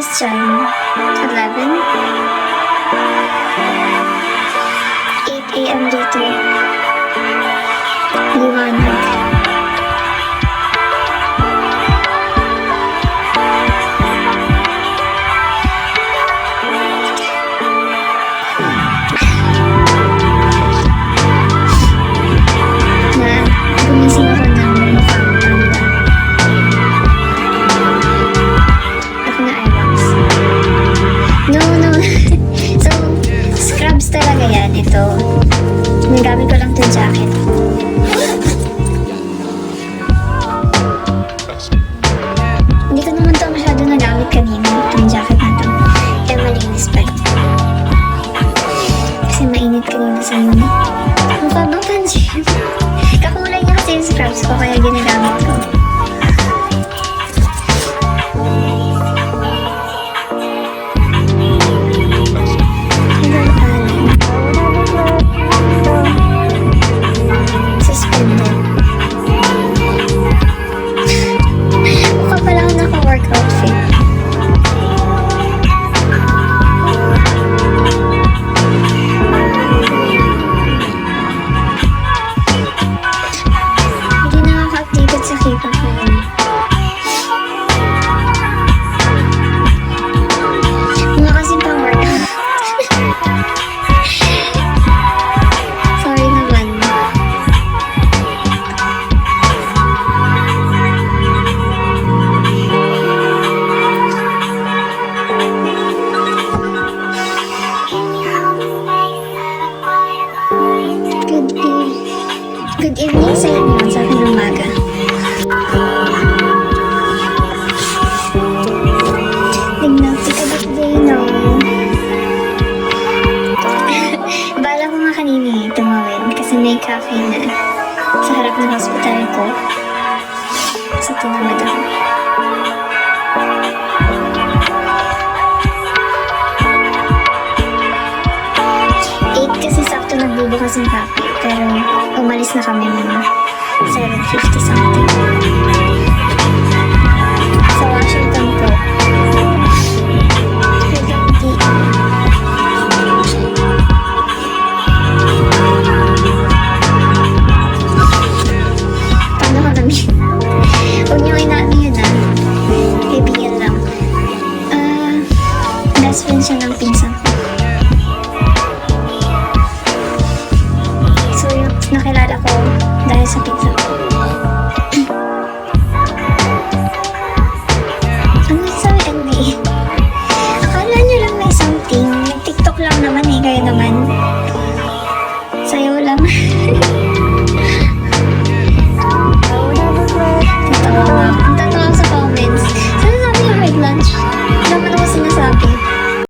oras dyan? 11? 8 a.m. dito. Liwanag. Gumising ako ng mukhang panda. Ako na eyewax. No. So, scrubs talaga yan. Ito. Nagamit ko lang itong jacket. Hindi ko naman ito masyado nagamit kanina. Itong jacket na ito. Kaya malinis pa ito. Kasi mainit kanina sa inyo. Mukha bang pansin? Kakulay niya kasi yung scrubs ko, kaya ginagamit ko. Suspended. Mukha pala ako naka-work outfit. Sa K-pop ngayon. Mga kasi pang workout. Sorry naman. Good evening sa inyo sa aking umaga. Bala ko nga kanina tumawid kasi may cafe na sa harap ng hospital ko. So tumawid ako. 8 kasi sakto nagbubukas yung cafe pero umalis na kami mga 7:50 something.